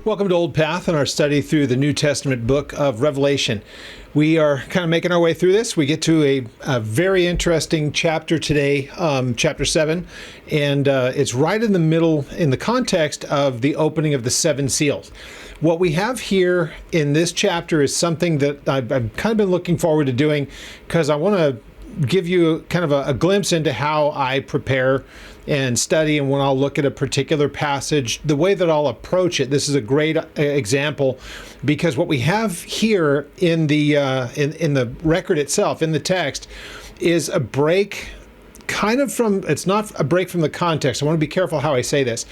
Welcome to Old Path and our study through the New Testament book of Revelation. We are kind of making our way through this. We get to a very interesting chapter today, chapter 7, and it's right in the middle in the context of the opening of the seven seals. What we have here in this chapter is something that I've kind of been looking forward to doing because I want to give you kind of a glimpse into how I prepare and study, and when I'll look at a particular passage, the way that I'll approach it. This is a great example because what we have here in the in the record itself, in the text, is a break kind of from, it's not a break from the context. I want to be careful how I say this.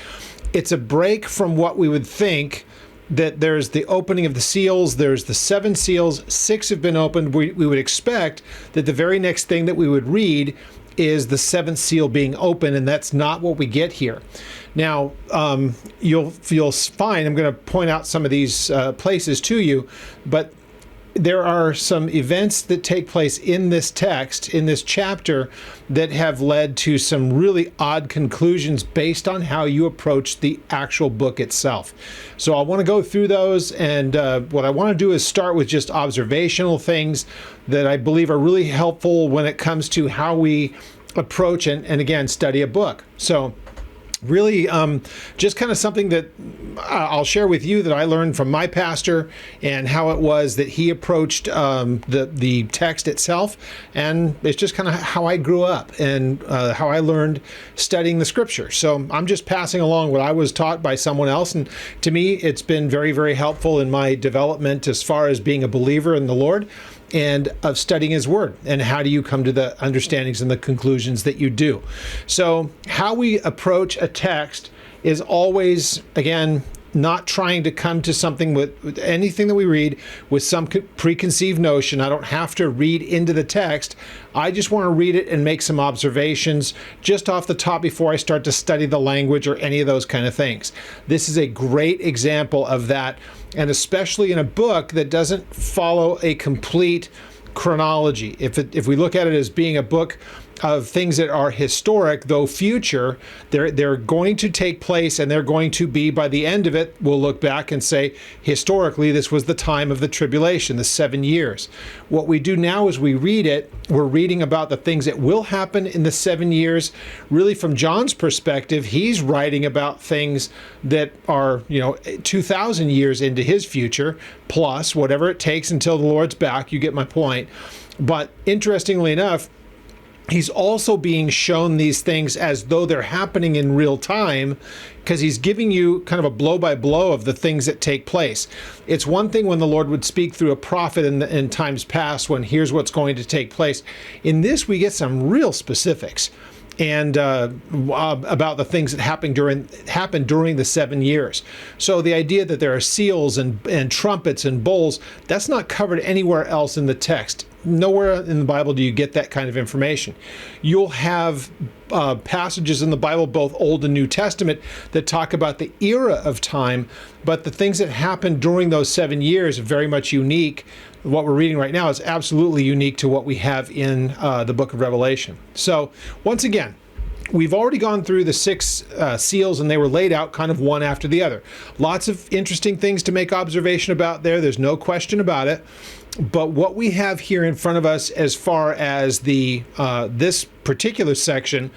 It's a break from what we would think that there's the opening of the seals, there's the seven seals, 6 have been opened. We would expect that the very next thing that we would read is the seventh seal being open, and that's not what we get here. Now, you'll find, I'm going to point out some of these places to you, but there are some events that take place in this text, in this chapter, that have led to some really odd conclusions based on how you approach the actual book itself. So I want to go through those, and what I want to do is start with just observational things that I believe are really helpful when it comes to how we approach and again, study a book. So really just kind of something that I'll share with you that I learned from my pastor and how it was that he approached the text itself. And it's just kind of how I grew up and how I learned studying the scripture. So I'm just passing along what I was taught by someone else. And to me, it's been very, very helpful in my development as far as being a believer in the Lord and of studying his word, and how do you come to the understandings and the conclusions that you do. So how we approach a text is always, again, not trying to come to something with anything that we read with some preconceived notion. I don't have to read into the text. I just want to read it and make some observations just off the top before I start to study the language or any of those kind of things. This is a great example of that, and especially in a book that doesn't follow a complete chronology. If we look at it as being a book of things that are historic, though future, they're going to take place, and they're going to be, by the end of it, we'll look back and say, historically, this was the time of the tribulation, the 7 years. What we do now is we read it, we're reading about the things that will happen in the 7 years. Really, from John's perspective, he's writing about things that are, 2,000 years into his future, plus whatever it takes until the Lord's back. You get my point. But interestingly enough, he's also being shown these things as though they're happening in real time, because he's giving you kind of a blow-by-blow of the things that take place. It's one thing when the Lord would speak through a prophet in times past, when here's what's going to take place. In this, we get some real specifics and about the things that happened during the 7 years. So the idea that there are seals and trumpets and bowls, that's not covered anywhere else in the text. Nowhere in the Bible do you get that kind of information. You'll have passages in the Bible, both Old and New Testament, that talk about the era of time, but the things that happened during those 7 years are very much unique. What we're reading right now is absolutely unique to what we have in the book of Revelation. So once again, we've already gone through the 6 seals, and they were laid out kind of one after the other. Lots of interesting things to make observation about there. There's no question about it. But what we have here in front of us, as far as the this particular section,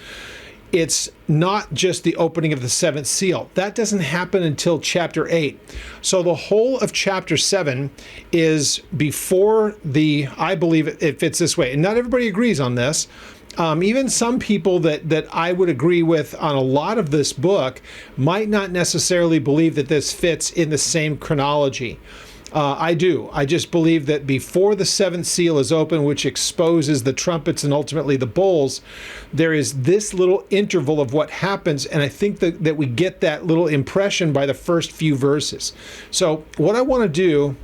it's not just the opening of the 7th seal. That doesn't happen until chapter 8. So the whole of chapter 7 is before I believe it fits this way. And not everybody agrees on this. Even some people that I would agree with on a lot of this book might not necessarily believe that this fits in the same chronology. I do. I just believe that before the 7th seal is open, which exposes the trumpets and ultimately the bowls, there is this little interval of what happens, and I think that we get that little impression by the first few verses. So what I want to do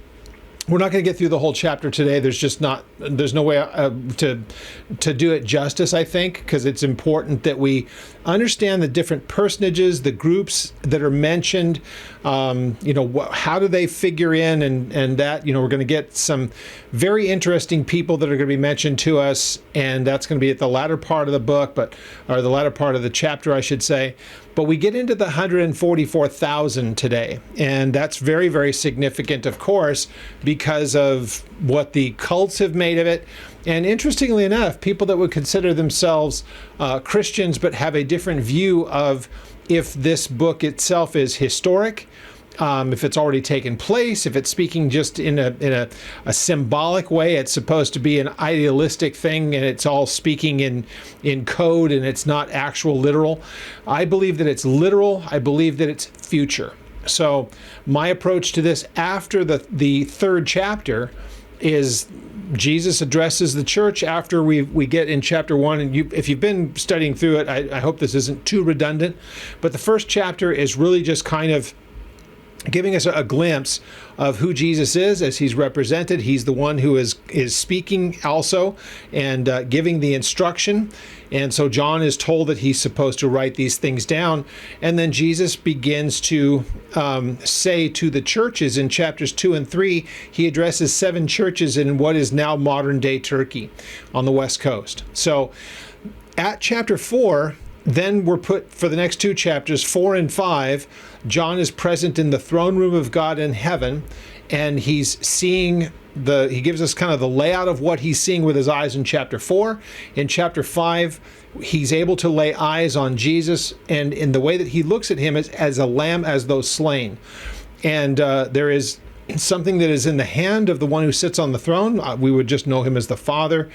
We're not going to get through the whole chapter today. There's no way to do it justice, I think, because it's important that we understand the different personages, the groups that are mentioned, how do they figure in, and that, we're going to get some very interesting people that are going to be mentioned to us, and that's going to be at the latter part of the book, or the latter part of the chapter, I should say. But we get into the 144,000 today, and that's very, very significant, of course, because of what the cults have made of it. And interestingly enough, people that would consider themselves Christians but have a different view of if this book itself is historic, if it's already taken place, if it's speaking just in a symbolic way. It's supposed to be an idealistic thing, and it's all speaking in code, and it's not actual literal. I believe that it's literal. I believe that it's future. So my approach to this after the third chapter is Jesus addresses the church after we get in chapter 1. And if you've been studying through it, I hope this isn't too redundant. But the first chapter is really just kind of giving us a glimpse of who Jesus is as he's represented. He's the one who is speaking also and giving the instruction. And so John is told that he's supposed to write these things down. And then Jesus begins to say to the churches in chapters 2 and 3, he addresses 7 churches in what is now modern day Turkey on the West Coast. So at chapter 4, then we're put for the next 2 chapters, 4 and 5, John is present in the throne room of God in heaven, and he's seeing he gives us kind of the layout of what he's seeing with his eyes in chapter 4. In chapter 5, he's able to lay eyes on Jesus, and in the way that he looks at him as a lamb as though slain. And there is something that is in the hand of the one who sits on the throne. We would just know him as the Father.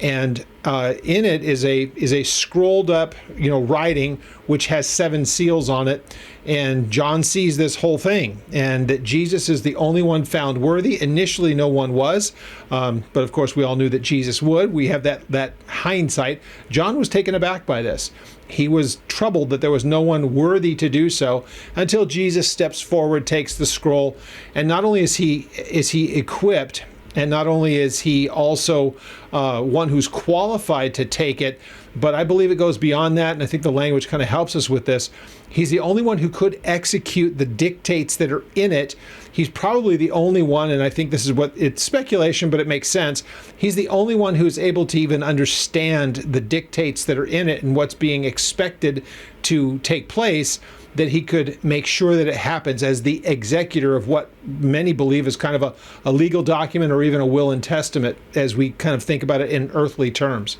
And in it is a scrolled up, writing which has 7 seals on it. And John sees this whole thing, and that Jesus is the only one found worthy. Initially, no one was, but of course, we all knew that Jesus would. We have that hindsight. John was taken aback by this. He was troubled that there was no one worthy to do so until Jesus steps forward, takes the scroll, and not only is he equipped, and not only is he also one who's qualified to take it, but I believe it goes beyond that, and I think the language kind of helps us with this. He's the only one who could execute the dictates that are in it. He's probably the only one, and I think this is it's speculation, but it makes sense. He's the only one who's able to even understand the dictates that are in it and what's being expected to take place, that he could make sure that it happens as the executor of what many believe is kind of a legal document or even a will and testament as we kind of think about it in earthly terms.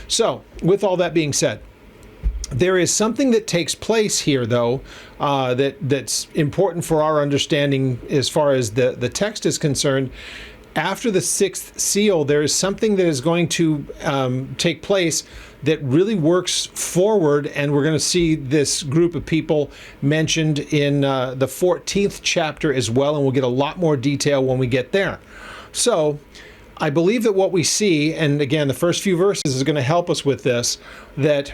So, with all that being said, there is something that takes place here, though, that's important for our understanding as far as the text is concerned. After the 6th seal, there is something that is going to take place that really works forward, and we're going to see this group of people mentioned in the 14th chapter as well, and we'll get a lot more detail when we get there. So I believe that what we see, and again, the first few verses is going to help us with this, that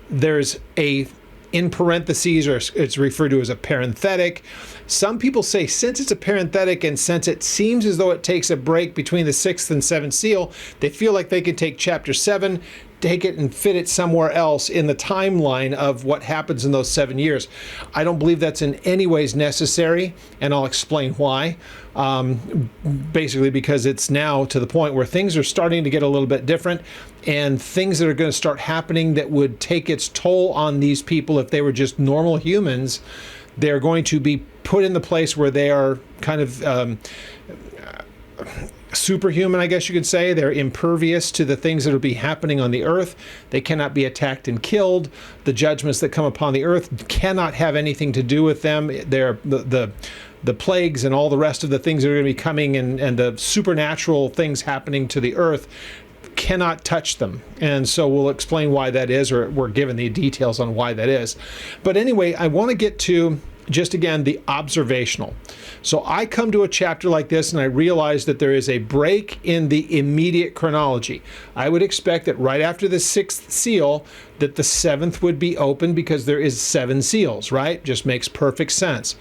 there's in parentheses, or it's referred to as a parenthetic. Some people say since it's a parenthetic and since it seems as though it takes a break between the 6th and 7th seal, they feel like they can take chapter 7, take it and fit it somewhere else in the timeline of what happens in those 7 years. I don't believe that's in any ways necessary, and I'll explain why. Basically because it's now to the point where things are starting to get a little bit different, and things that are going to start happening that would take its toll on these people if they were just normal humans. They're going to be put in the place where they are kind of superhuman, I guess you could say. They're impervious to the things that will be happening on the earth. They cannot be attacked and killed. The judgments that come upon the earth cannot have anything to do with them. They're the plagues and all the rest of the things that are going to be coming, and the supernatural things happening to the earth cannot touch them. And so we'll explain why that is, or we're given the details on why that is. But anyway, I want to get to just again the observational. So I come to a chapter like this and I realize that there is a break in the immediate chronology. I would expect that right after the 6th seal, that the seventh would be open because there is 7 seals, right? Just makes perfect sense.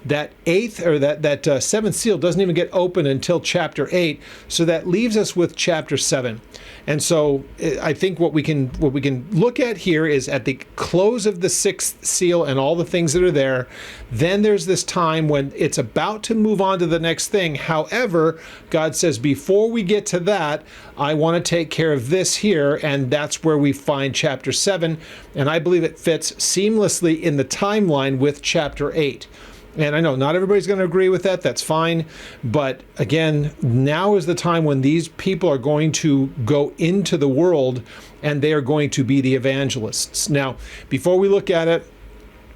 That eighth or that seventh seal doesn't even get open until chapter 8, so that leaves us with chapter 7. And so I think what we can look at here is at the close of the 6th seal and all the things that are there, then there's this time when it's about to move on to the next thing. However, God says, before we get to that, I want to take care of this here, and that's where we find chapter 7, and I believe it fits seamlessly in the timeline with chapter 8. And I know not everybody's going to agree with that. That's fine. But again, now is the time when these people are going to go into the world and they are going to be the evangelists. Now, before we look at it,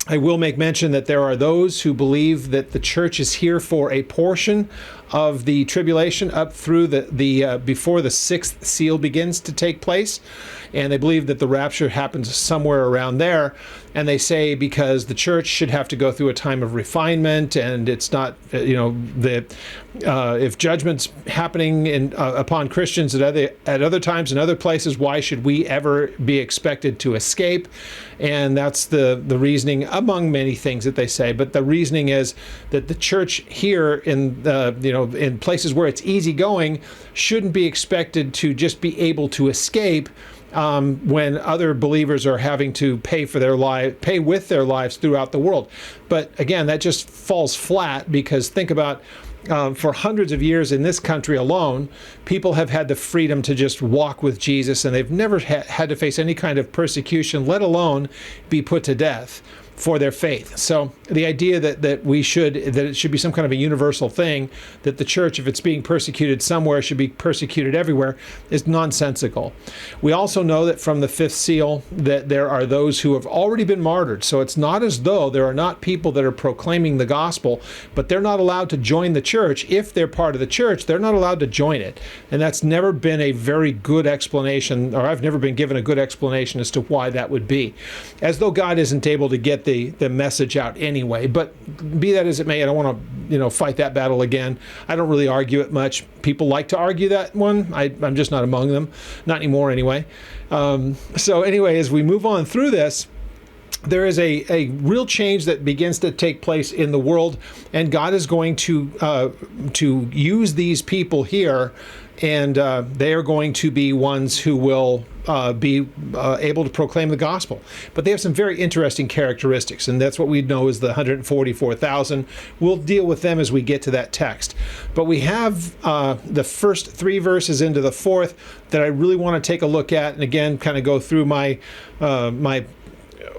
I will make mention that there are those who believe that the church is here for a portion of the tribulation up through the before the 6th seal begins to take place, and they believe that the rapture happens somewhere around there. And they say because the church should have to go through a time of refinement, and it's not, if judgment's happening upon Christians at other times and other places, why should we ever be expected to escape? And that's the reasoning among many things that they say. But the reasoning is that the church here in places where it's easygoing shouldn't be expected to just be able to escape when other believers are having to pay with their lives throughout the world. But again, that just falls flat, because think about for hundreds of years in this country alone, people have had the freedom to just walk with Jesus, and they've never had to face any kind of persecution, let alone be put to death for their faith. So the idea that it should be some kind of a universal thing, that the church, if it's being persecuted somewhere, should be persecuted everywhere, is nonsensical. We also know that from the 5th seal that there are those who have already been martyred. So it's not as though there are not people that are proclaiming the gospel, but they're not allowed to join the church. If they're part of the church, they're not allowed to join it. And that's never been a very good explanation, or I've never been given a good explanation as to why that would be. As though God isn't able to get the message out anyway. But be that as it may, I don't want to fight that battle again. I don't really argue it much. People like to argue that one. I'm just not among them, not anymore anyway. So anyway, as we move on through this, there is a real change that begins to take place in the world, and God is going to use these people here, and they are going to be ones who will be able to proclaim the gospel. But they have some very interesting characteristics, and that's what we know is the 144,000. We'll deal with them as we get to that text. But we have the first 3 verses into the 4th that I really want to take a look at, and again, kind of go through my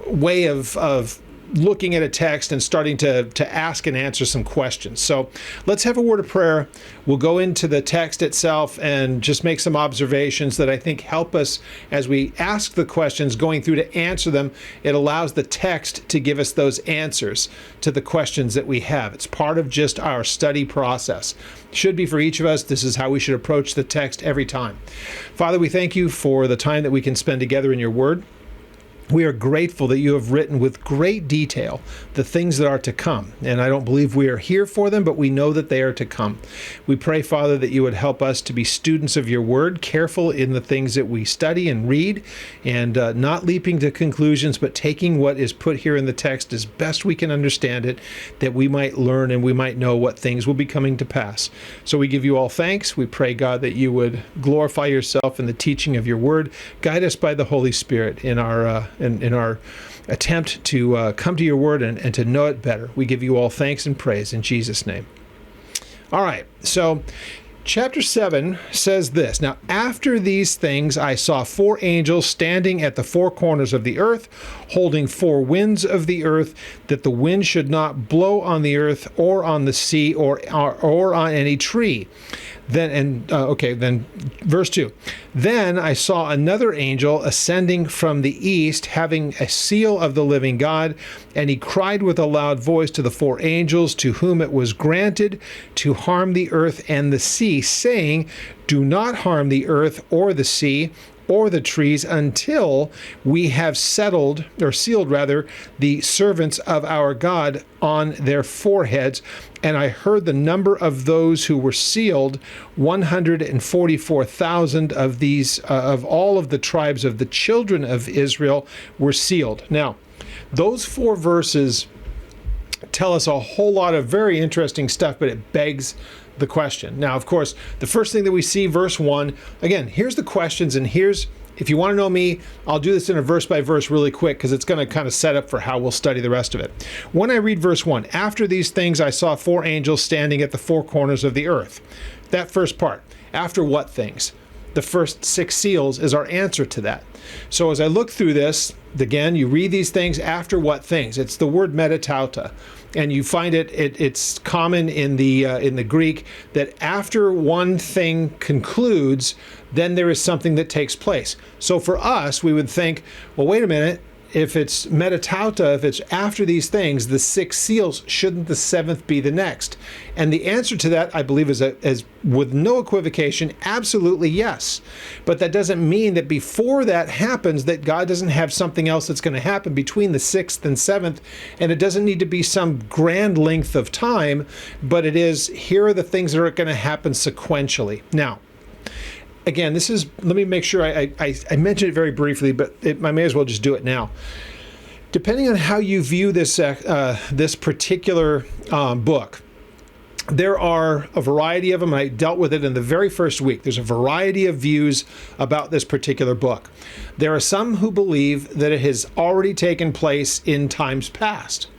way of looking at a text and starting to ask and answer some questions. So let's have a word of prayer. We'll go into the text itself and just make some observations that I think help us as we ask the questions, going through to answer them. It allows the text to give us those answers to the questions that we have. It's part of just our study process. Should be for each of us. This is how we should approach the text every time. Father, we thank you for the time that we can spend together in your word. We are grateful that you have written with great detail the things that are to come. And I don't believe we are here for them, but we know that they are to come. We pray, Father, that you would help us to be students of your word, careful in the things that we study and read, and not leaping to conclusions, but taking what is put here in the text as best we can understand it, that we might learn and we might know what things will be coming to pass. So we give you all thanks. We pray, God, that you would glorify yourself in the teaching of your word. Guide us by the Holy Spirit in our attempt to come to your word and to know it better. We give you all thanks and praise in Jesus' name. All right, so chapter 7 says this. Now, after these things, I saw 4 angels standing at the 4 corners of the earth, holding 4 winds of the earth, that the wind should not blow on the earth or on the sea or on any tree. Then verse 2. Then I saw another angel ascending from the east, having a seal of the living God, and he cried with a loud voice to the 4 angels to whom it was granted to harm the earth and the sea, saying, do not harm the earth or the sea, or the trees until we have settled, or sealed rather, the servants of our God on their foreheads. And I heard the number of those who were sealed, 144,000 of these, of all of the tribes of the children of Israel were sealed. Now, those 4 verses tell us a whole lot of very interesting stuff, but it begs the question. Now, of course, the first thing that we see, verse 1, again, here's the questions, and here's, if you want to know me, I'll do this in a verse by verse really quick because it's going to kind of set up for how we'll study the rest of it. When I read verse 1, after these things I saw 4 angels standing at the 4 corners of the earth. That first part, after what things? The first 6 seals is our answer to that. So as I look through this, again, you read these things, after what things? It's the word metatauta. And you find it's common in the Greek that after one thing concludes, then there is something that takes place. So for us, we would think, well, wait a minute, if it's metatauta, if it's after these things, the 6 seals, shouldn't the 7th be the next? And the answer to that, I believe, is with no equivocation, absolutely yes. But that doesn't mean that before that happens that God doesn't have something else that's going to happen between the 6th and 7th, and it doesn't need to be some grand length of time, but it is, here are the things that are going to happen sequentially. Now, again, this is, let me make sure I mentioned it very briefly, but I may as well just do it now. Depending on how you view this this particular book, there are a variety of them. I dealt with it in the very first week. There's a variety of views about this particular book. There are some who believe that it has already taken place in times past.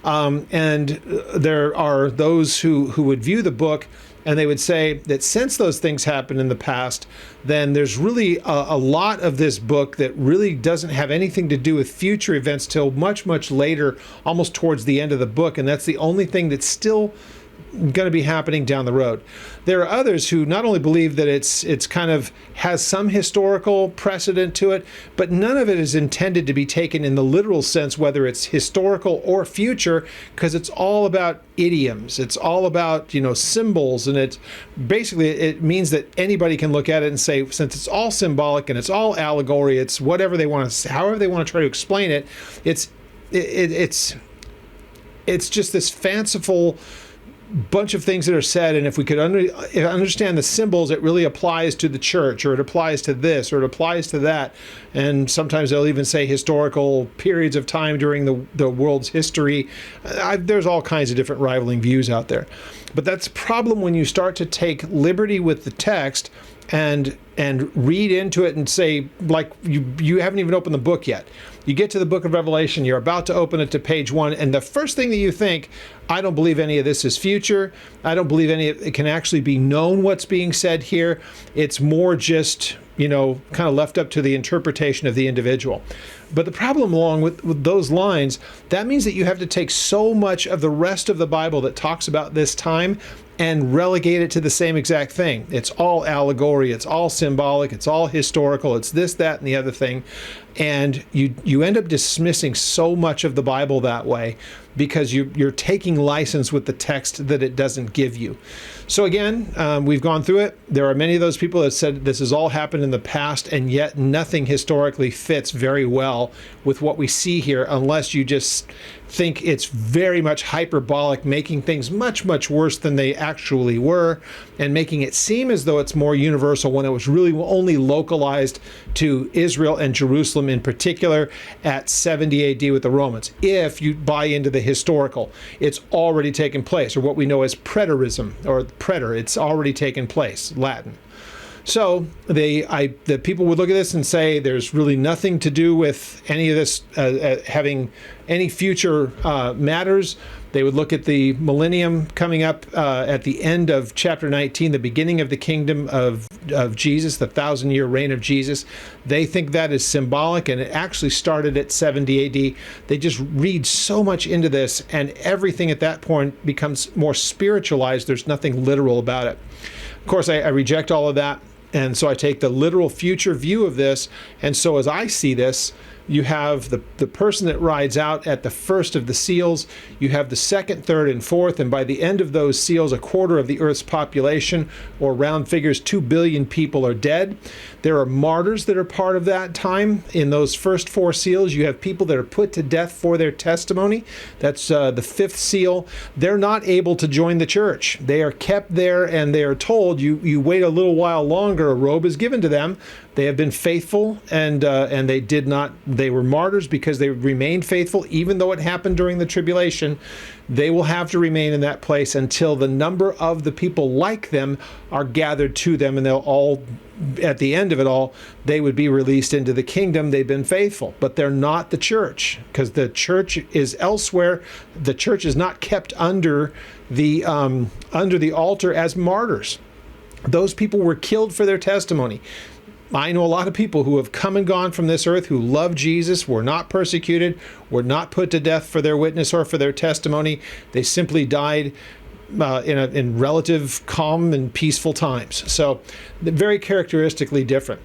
And there are those who would view the book and they would say that since those things happened in the past, then there's really a lot of this book that really doesn't have anything to do with future events till much, much later, almost towards the end of the book. And that's the only thing that's still going to be happening down the road. There are others who not only believe that it's kind of has some historical precedent to it, but none of it is intended to be taken in the literal sense, whether it's historical or future, because it's all about idioms. It's all about, symbols, and it means that anybody can look at it and say, since it's all symbolic and it's all allegory, it's whatever they want to, however they want to try to explain it. It's just this fanciful bunch of things that are said, and if we could understand the symbols, it really applies to the church, or it applies to this, or it applies to that. And sometimes they'll even say historical periods of time during the world's history. There's all kinds of different rivaling views out there. But that's a problem when you start to take liberty with the text and read into it and say, like, you haven't even opened the book yet. You get to the book of Revelation, you're about to open it to page 1, and the first thing that you think, I don't believe any of this is future. I don't believe any of it can actually be known what's being said here. It's more just, kind of left up to the interpretation of the individual. But the problem along with those lines, that means that you have to take so much of the rest of the Bible that talks about this time and relegate it to the same exact thing. It's all allegory, it's all symbolic, it's all historical, it's this, that, and the other thing. And you end up dismissing so much of the Bible that way because you're taking license with the text that it doesn't give you. So again, we've gone through it. There are many of those people that said this has all happened in the past, and yet nothing historically fits very well with what we see here, unless you just think it's very much hyperbolic, making things much, much worse than they actually were, and making it seem as though it's more universal when it was really only localized to Israel and Jerusalem in particular at 70 AD with the Romans. If you buy into the historical, it's already taken place, or what we know as preterism, or preter, it's already taken place, Latin. So the people would look at this and say there's really nothing to do with any of this having any future matters. They would look at the millennium coming up at the end of chapter 19, the beginning of the kingdom of Jesus, the 1,000-year reign of Jesus. They think that is symbolic, and it actually started at 70 AD. They just read so much into this, and everything at that point becomes more spiritualized. There's nothing literal about it. Of course, I reject all of that. And so I take the literal future view of this. And so as I see this, You have the person that rides out at the first of the seals. You have the second, third, and fourth. And by the end of those seals, a quarter of the earth's population, or round figures, 2 billion people are dead. There are martyrs that are part of that time. In those first 4 seals, you have people that are put to death for their testimony. That's the 5th seal. They're not able to join the church. They are kept there, and they are told, you wait a little while longer, a robe is given to them. They have been faithful, and they did not. They were martyrs because they remained faithful, even though it happened during the tribulation. They will have to remain in that place until the number of the people like them are gathered to them, and they'll all, at the end of it all, they would be released into the kingdom. They've been faithful, but they're not the church, because the church is elsewhere. The church is not kept under the altar as martyrs. Those people were killed for their testimony. I know a lot of people who have come and gone from this earth who love Jesus, were not persecuted, were not put to death for their witness or for their testimony. They simply died in relative calm and peaceful times. So very characteristically different.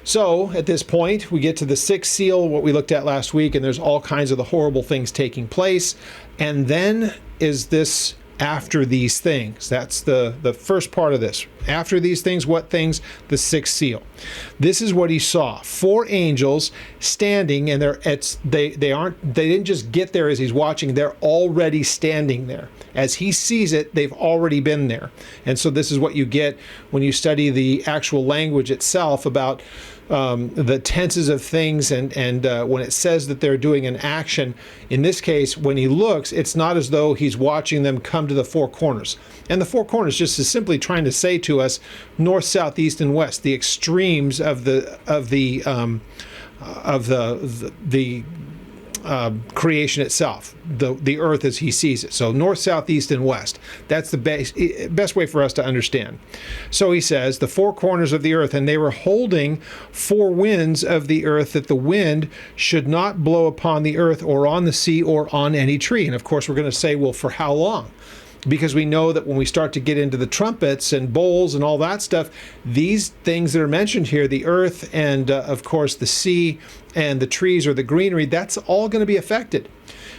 So at this point, we get to the 6th seal, what we looked at last week, and there's all kinds of the horrible things taking place. And then is this after these things. That's the first part of this. After these things, what things? The 6th seal. This is what he saw. 4 angels standing, and they didn't just get there as he's watching, they're already standing there. As he sees it, they've already been there. And so this is what you get when you study the actual language itself about the tenses of things, and when it says that they're doing an action. In this case, when he looks, it's not as though he's watching them come to the 4 corners. And the 4 corners just is simply trying to say to us north, south, east, and west, the extremes of the creation itself, the earth as he sees it. So north, south, east, and west. That's the best way for us to understand. So he says, the 4 corners of the earth, and they were holding 4 winds of the earth, that the wind should not blow upon the earth or on the sea or on any tree. And of course, we're going to say, well, for how long? Because we know that when we start to get into the trumpets and bowls and all that stuff, these things that are mentioned here, the earth and of course the sea and the trees or the greenery, that's all going to be affected.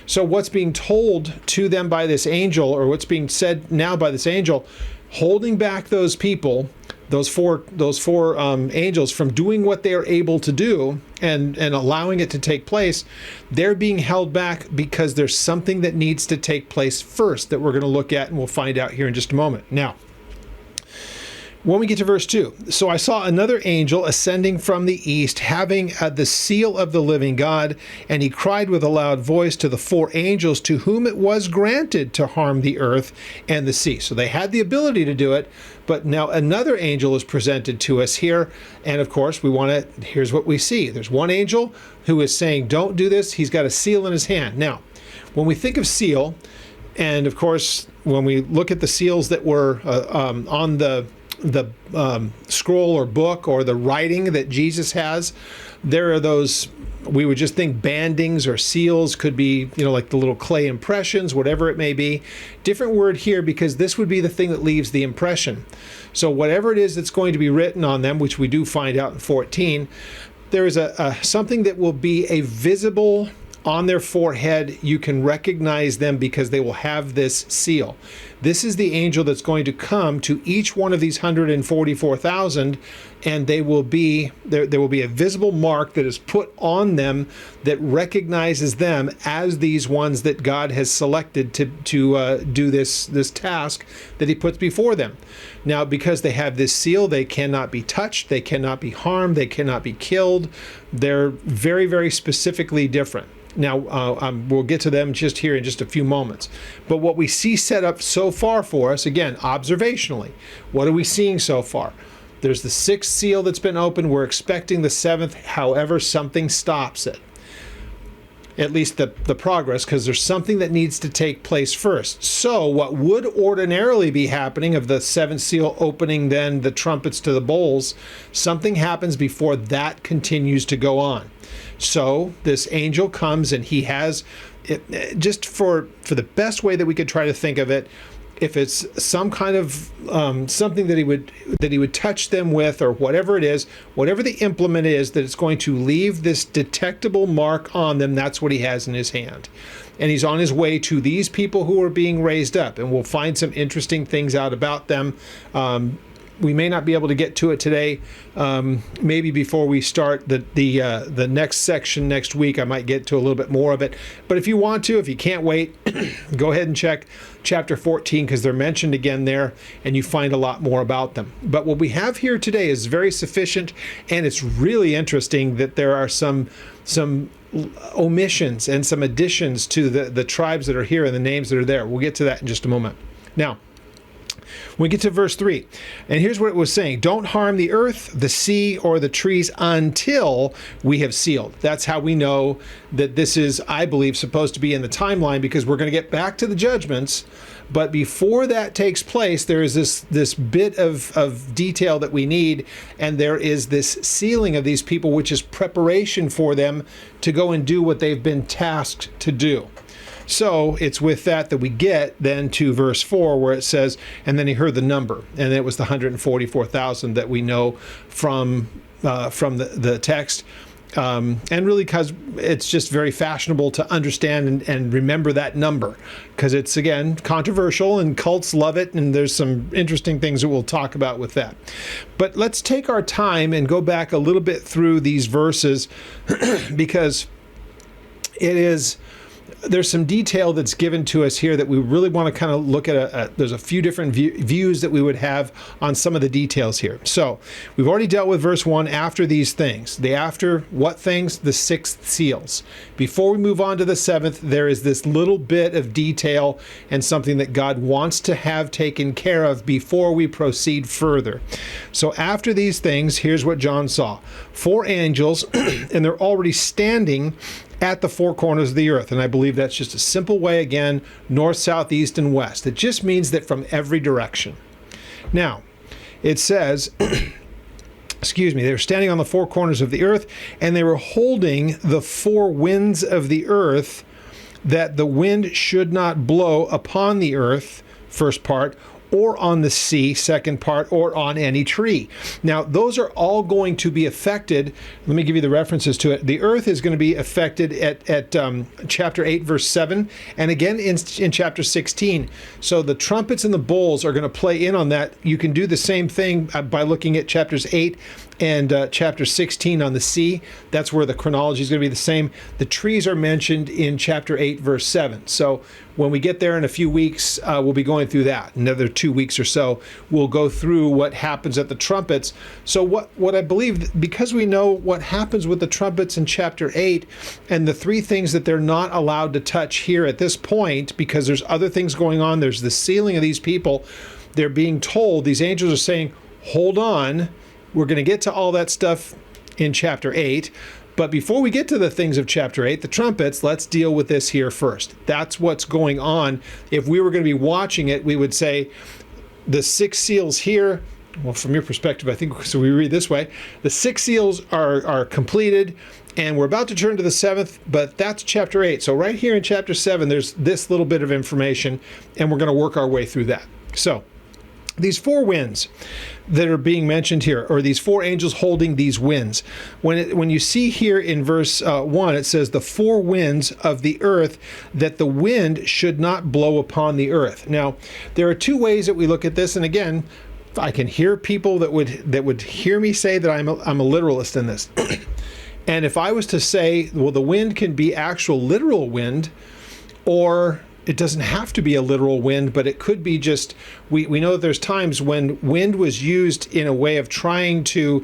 So what's being told to them by this angel, or what's being said now by this angel, holding back those people, those four angels from doing what they are able to do and allowing it to take place, they're being held back because there's something that needs to take place first that we're going to look at, and we'll find out here in just a moment. Now, when we get to verse 2, so I saw another angel ascending from the east, having the seal of the living God, and he cried with a loud voice to the 4 angels to whom it was granted to harm the earth and the sea. So they had the ability to do it, but now another angel is presented to us here. And of course, here's what we see. There's one angel who is saying, don't do this. He's got a seal in his hand. Now, when we think of seal, and of course, when we look at the seals that were on the scroll or book or the writing that Jesus has, there are those, we would just think bandings or seals, could be, like the little clay impressions, whatever it may be. Different word here because this would be the thing that leaves the impression. So whatever it is that's going to be written on them, which we do find out in 14, there is something that will be a visible on their forehead. You can recognize them because they will have this seal. This is the angel that's going to come to each one of these 144,000, and there will be a visible mark that is put on them that recognizes them as these ones that God has selected to do this task that he puts before them. Now, because they have this seal, they cannot be touched, they cannot be harmed, they cannot be killed. They're very, very specifically different. Now, we'll get to them just here in just a few moments. But what we see set up so far for us, again, observationally, what are we seeing so far? There's the 6th seal that's been opened. We're expecting the 7th. However, something stops it. At least the progress, because there's something that needs to take place first. So what would ordinarily be happening of the 7th seal opening, then the trumpets to the bowls, something happens before that continues to go on. So this angel comes, and he has, just for the best way that we could try to think of it, if it's some kind of something that he would touch them with, or whatever it is, whatever the implement is, that it's going to leave this detectable mark on them, that's what he has in his hand. And he's on his way to these people who are being raised up, and we'll find some interesting things out about them. We may not be able to get to it today. Maybe before we start the next section next week, I might get to a little bit more of it. But if you want to, if you can't wait, go ahead and check chapter 14, because they're mentioned again there, and you find a lot more about them. But what we have here today is very sufficient, and it's really interesting that there are some omissions and some additions to the tribes that are here and the names that are there. We'll get to that in just a moment. Now, we get to verse 3, and here's what it was saying: don't harm the earth, the sea, or the trees until we have sealed. That's how we know that this is, I believe, supposed to be in the timeline, because we're going to get back to the judgments. But before that takes place, there is this bit of detail that we need, and there is this sealing of these people, which is preparation for them to go and do what they've been tasked to do. So it's with that we get then to verse 4, where it says, and then he heard the number, and it was the 144,000 that we know from the text. And really, because it's just very fashionable to understand and remember that number, because it's, again, controversial and cults love it, and there's some interesting things that we'll talk about with that. But let's take our time and go back a little bit through these verses, because there's some detail that's given to us here that we really want to kind of look at. There's a few different views that we would have on some of the details here. So we've already dealt with verse 1, after these things. The after what things? The 6 seals. Before we move on to the 7th, there is this little bit of detail and something that God wants to have taken care of before we proceed further. So after these things, here's what John saw: 4 angels, and they're already standing at the 4 corners of the earth. And I believe that's just a simple way, again, north, south, east, and west. It just means that from every direction. Now, it says, they were standing on the 4 corners of the earth, and they were holding the 4 winds of the earth, that the wind should not blow upon the earth, first part, or on the sea, second part, or on any tree. Now, those are all going to be affected. Let me give you the references to it. The earth is going to be affected at chapter 8, verse 7, and again in chapter 16. So the trumpets and the bowls are going to play in on that. You can do the same thing by looking at chapters 8 and chapter 16 on the sea. That's where the chronology is going to be the same. The trees are mentioned in chapter 8, verse 7. So when we get there in a few weeks, we'll be going through that. Another 2 weeks or so, we'll go through what happens at the trumpets. So what I believe, because we know what happens with the trumpets in chapter 8, and the 3 things that they're not allowed to touch here at this point, because there's other things going on. There's the sealing of these people. They're being told, these angels are saying, hold on, we're going to get to all that stuff in chapter 8. But before we get to the things of chapter 8, the trumpets, let's deal with this here first. That's what's going on. If we were going to be watching it, we would say the 6 seals here, well, from your perspective, I think, so we read this way, the 6 seals are completed, and we're about to turn to the 7th, but that's chapter 8. So right here in chapter 7, there's this little bit of information, and we're going to work our way through that. So these 4 winds that are being mentioned here, or these 4 angels holding these winds. When you see here in verse 1, it says the 4 winds of the earth, that the wind should not blow upon the earth. Now, there are 2 ways that we look at this, and again, I can hear people that would hear me say that I'm a literalist in this. And if I was to say, well, the wind can be actual literal wind, or it doesn't have to be a literal wind, but it could be just, we know that there's times when wind was used in a way of trying to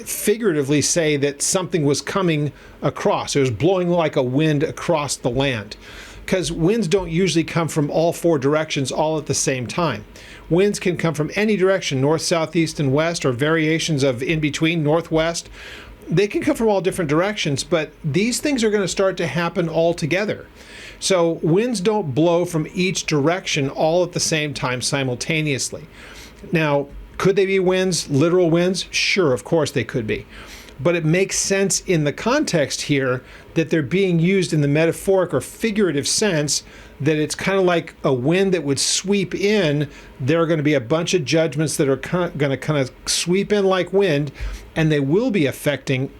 figuratively say that something was coming across. It was blowing like a wind across the land. Because winds don't usually come from all 4 directions all at the same time. Winds can come from any direction, north, south, east, and west, or variations of in between, northwest. They can come from all different directions, but these things are going to start to happen all together. So winds don't blow from each direction all at the same time simultaneously. Now, could they be winds, literal winds? Sure, of course they could be. but it makes sense in the context here that they're being used in the metaphoric or figurative sense, that it's kind of like a wind that would sweep in. There are going to be a bunch of judgments that are going to kind of sweep in like wind, and they will be affecting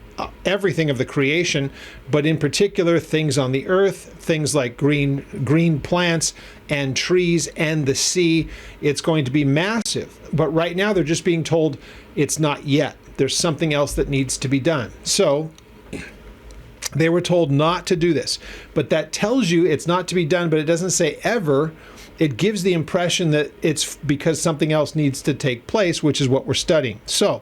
everything of the creation, but in particular things on the earth, things like green plants and trees and the sea. It's going to be massive. But right now they're just being told it's not yet. There's something else that needs to be done. So they were told not to do this. But that tells you it's not to be done, but it doesn't say ever. It gives the impression that it's because something else needs to take place, which is what we're studying. So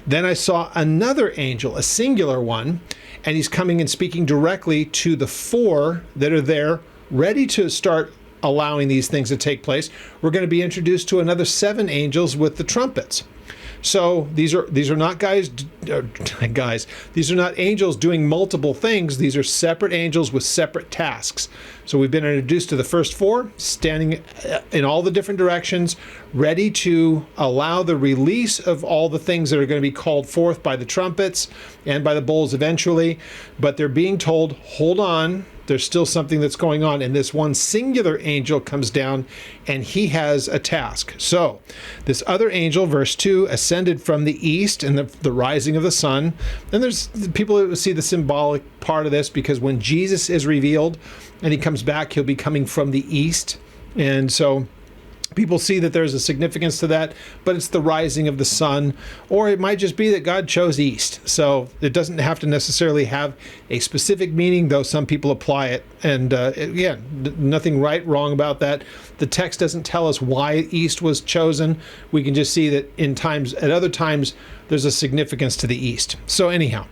then I saw another angel, a singular one, and he's coming and speaking directly to the four that are there, ready to start allowing these things to take place. We're going to be introduced to another 7 angels with the trumpets. So these are not guys. These are not angels doing multiple things. These are separate angels with separate tasks. So we've been introduced to the first 4, standing in all the different directions, ready to allow the release of all the things that are going to be called forth by the trumpets and by the bowls eventually. But they're being told, hold on. There's still something that's going on, and this one singular angel comes down and he has a task. So this other angel, verse 2, ascended from the east in the rising of the sun. And there's people who see the symbolic part of this, because when Jesus is revealed and he comes back, he'll be coming from the east. And so people see that there's a significance to that, but it's the rising of the sun, or it might just be that God chose east. So it doesn't have to necessarily have a specific meaning, though some people apply it. And again, nothing right, wrong about that. The text doesn't tell us why east was chosen. We can just see that at other times, there's a significance to the east. So anyhow,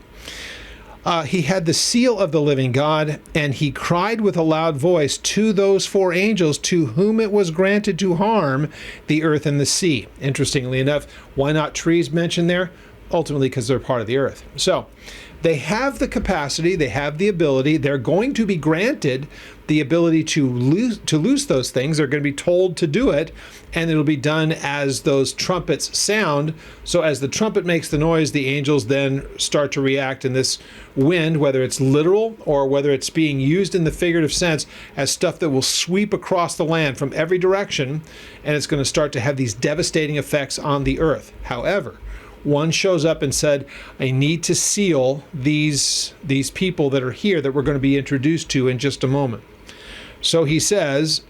he had the seal of the living God, and he cried with a loud voice to those 4 angels to whom it was granted to harm the earth and the sea. Interestingly enough, why not trees mentioned there? Ultimately, because they're part of the earth. So they have the capacity, they have the ability, they're going to be granted the ability to loose those things. They're going to be told to do it, and it'll be done as those trumpets sound. So as the trumpet makes the noise, the angels then start to react in this wind, whether it's literal or whether it's being used in the figurative sense as stuff that will sweep across the land from every direction, and it's going to start to have these devastating effects on the earth. However, one shows up and said, I need to seal these people that are here that we're going to be introduced to in just a moment. So he says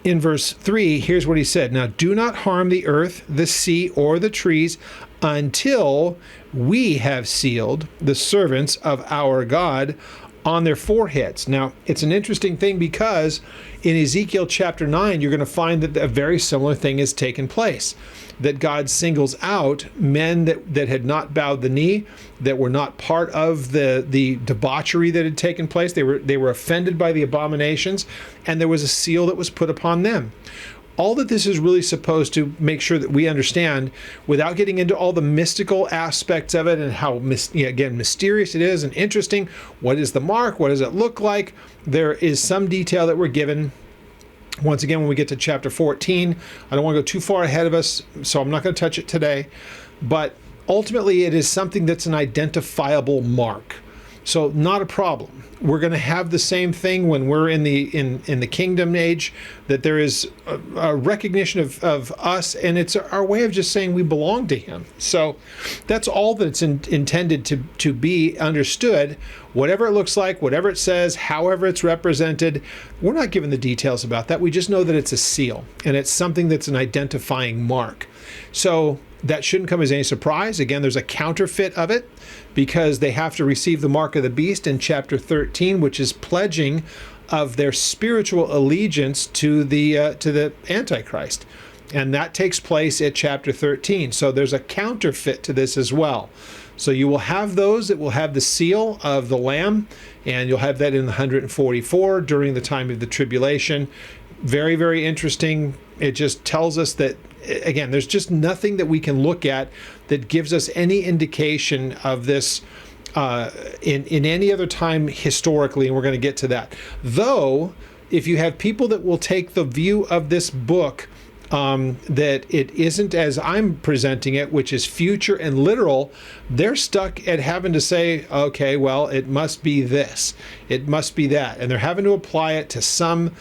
in verse 3, here's what he said. Now do not harm the earth, the sea, or the trees until we have sealed the servants of our God on their foreheads. Now, it's an interesting thing, because in Ezekiel chapter 9, you're going to find that a very similar thing has taken place, that God singles out men that had not bowed the knee, that were not part of the debauchery that had taken place. They were offended by the abominations, and there was a seal that was put upon them. All that this is really supposed to make sure that we understand, without getting into all the mystical aspects of it and how, again, mysterious it is and interesting. What is the mark? What does it look like? There is some detail that we're given. Once again, when we get to chapter 14, I don't want to go too far ahead of us, so I'm not going to touch it today. But ultimately, it is something that's an identifiable mark. So not a problem. We're going to have the same thing when we're in the kingdom age, that there is a recognition of us, and it's our way of just saying we belong to him. So that's all that's intended to be understood. Whatever it looks like, whatever it says, however it's represented, we're not given the details about that. We just know that it's a seal, and it's something that's an identifying mark. So that shouldn't come as any surprise. Again, there's a counterfeit of it, because they have to receive the mark of the beast in chapter 13, which is pledging of their spiritual allegiance to the Antichrist. And that takes place at chapter 13. So there's a counterfeit to this as well. So you will have those that will have the seal of the Lamb, and you'll have that in the 144 during the time of the tribulation. Very, very interesting. It just tells us that, again, there's just nothing that we can look at that gives us any indication of this in any other time historically, and we're going to get to that. Though, if you have people that will take the view of this book that it isn't as I'm presenting it, which is future and literal. They're stuck at having to say, okay, well, it must be this, it must be that. And they're having to apply it to some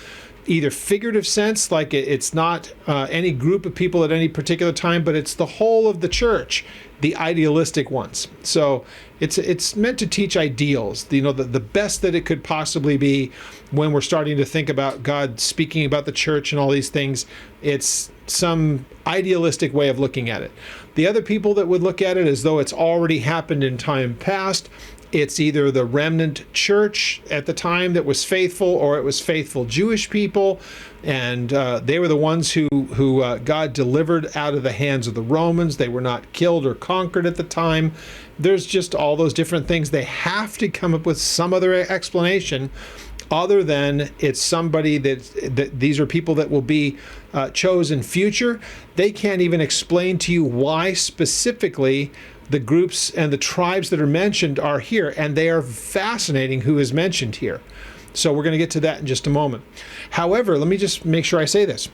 either figurative sense, like it's not any group of people at any particular time, but it's the whole of the church, the idealistic ones. So it's meant to teach ideals, the best that it could possibly be when we're starting to think about God speaking about the church and all these things. It's some idealistic way of looking at it. The other people that would look at it as though it's already happened in time past, it's either the remnant church at the time that was faithful, or it was faithful Jewish people, and they were the ones who God delivered out of the hands of the Romans. They were not killed or conquered at the time. There's just all those different things. They have to come up with some other explanation other than it's somebody that these are people that will be chosen future. They can't even explain to you why specifically the groups and the tribes that are mentioned are here, and they are fascinating who is mentioned here. So we're going to get to that in just a moment. However, let me just make sure I say this.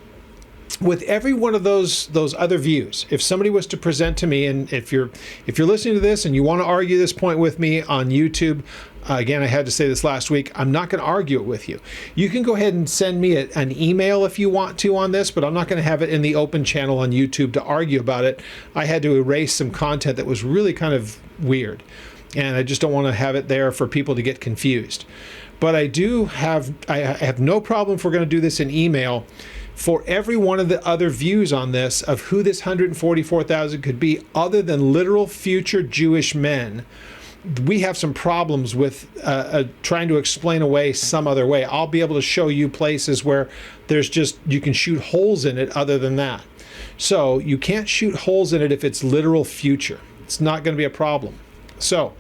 With every one of those other views, if somebody was to present to me, and if you're listening to this and you want to argue this point with me on YouTube, again, I had to say this last week, I'm not going to argue it with you. You can go ahead and send me an email if you want to on this, but I'm not going to have it in the open channel on YouTube to argue about it. I had to erase some content that was really kind of weird, and I just don't want to have it there for people to get confused. But I have no problem if we're going to do this in email. For every one of the other views on this of who this 144,000 could be, other than literal future Jewish men, we have some problems with trying to explain away some other way. I'll be able to show you places where you can shoot holes in it other than that. So you can't shoot holes in it if it's literal future. It's not going to be a problem. So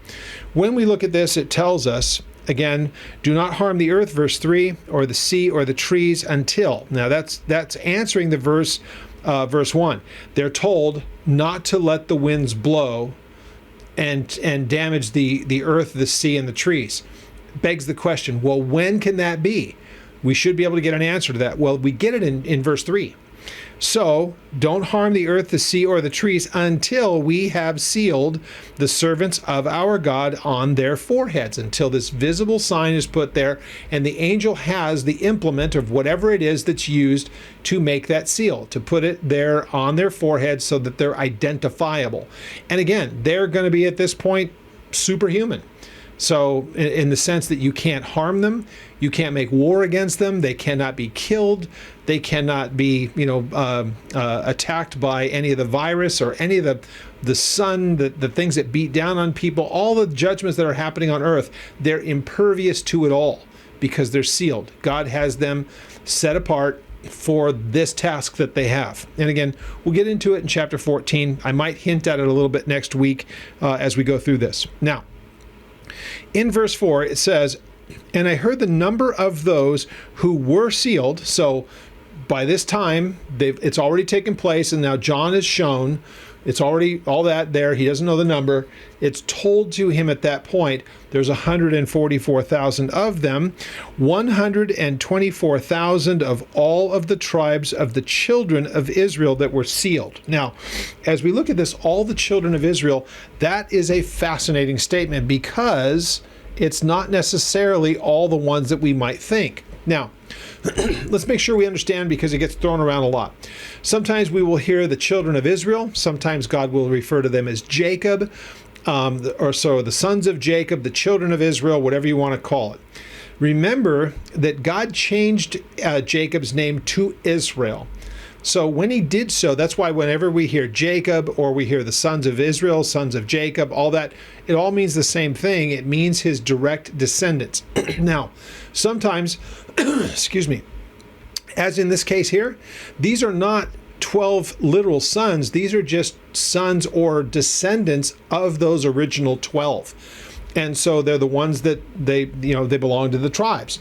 when we look at this, it tells us, again, do not harm the earth, verse 3, or the sea or the trees until. Now that's answering the verse 1. They're told not to let the winds blow and damage the earth, the sea, and the trees. Begs the question, well, when can that be? We should be able to get an answer to that. Well, we get it in verse 3. So don't harm the earth, the sea, or the trees until we have sealed the servants of our God on their foreheads, until this visible sign is put there, and the angel has the implement of whatever it is that's used to make that seal, to put it there on their foreheads so that they're identifiable. And again, they're going to be at this point superhuman. So in the sense that you can't harm them, you can't make war against them, they cannot be killed, they cannot be attacked by any of the virus or any of the sun, the things that beat down on people, all the judgments that are happening on earth, they're impervious to it all because they're sealed. God has them set apart for this task that they have. And again, we'll get into it in chapter 14. I might hint at it a little bit next week as we go through this. Now, in verse 4, it says, and I heard the number of those who were sealed. So by this time, it's already taken place, and now John is shown. It's already all that there. He doesn't know the number. It's told to him at that point. There's 144,000 of them, 124,000 of all of the tribes of the children of Israel that were sealed. Now, as we look at this, all the children of Israel, that is a fascinating statement because it's not necessarily all the ones that we might think. Now, let's make sure we understand because it gets thrown around a lot. Sometimes we will hear the children of Israel. Sometimes God will refer to them as Jacob, or so the sons of Jacob, the children of Israel, whatever you want to call it. Remember that God changed Jacob's name to Israel. So when he did so, that's why whenever we hear Jacob or we hear the sons of Israel, sons of Jacob, all that, it all means the same thing. It means his direct descendants. Now, sometimes, excuse me, as in this case here, these are not 12 literal sons. These are just sons or descendants of those original 12. And so they're the ones that they belong to the tribes.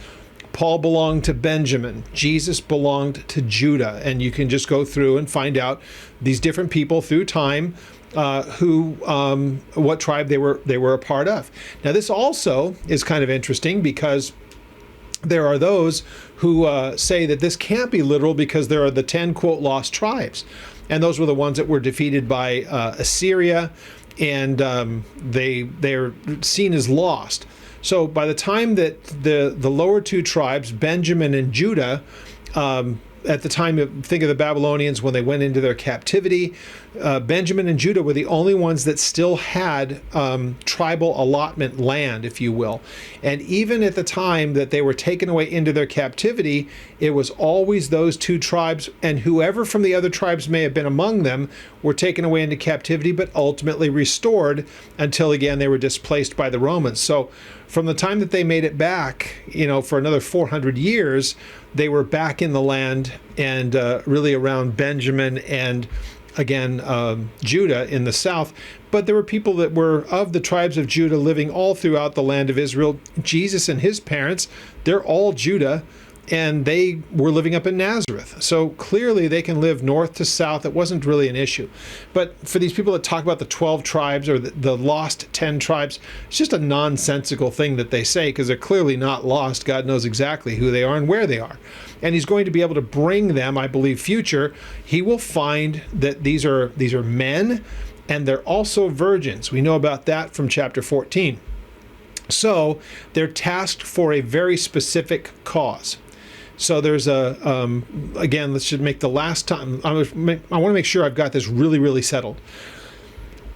Paul belonged to Benjamin. Jesus belonged to Judah. And you can just go through and find out these different people through time what tribe they were a part of. Now, this also is kind of interesting because There are those who say that this can't be literal because there are the 10, quote, lost tribes. And those were the ones that were defeated by Assyria, and they're seen as lost. So by the time that the lower two tribes, Benjamin and Judah, at the time, think of the Babylonians when they went into their captivity, Benjamin and Judah were the only ones that still had tribal allotment land, if you will. And even at the time that they were taken away into their captivity, it was always those two tribes, and whoever from the other tribes may have been among them were taken away into captivity, but ultimately restored until, again, they were displaced by the Romans. So from the time that they made it back, for another 400 years, they were back in the land, and really around Benjamin and, again, Judah in the south. But there were people that were of the tribes of Judah living all throughout the land of Israel. Jesus and his parents, they're all Judah, and they were living up in Nazareth. So clearly they can live north to south. It wasn't really an issue. But for these people that talk about the 12 tribes or the lost 10 tribes, it's just a nonsensical thing that they say, because they're clearly not lost. God knows exactly who they are and where they are. And he's going to be able to bring them, I believe, future. He will find that these are men, and they're also virgins. We know about that from chapter 14. So they're tasked for a very specific cause. So there's again, let's just make the last time. I want to make sure I've got this really, really settled.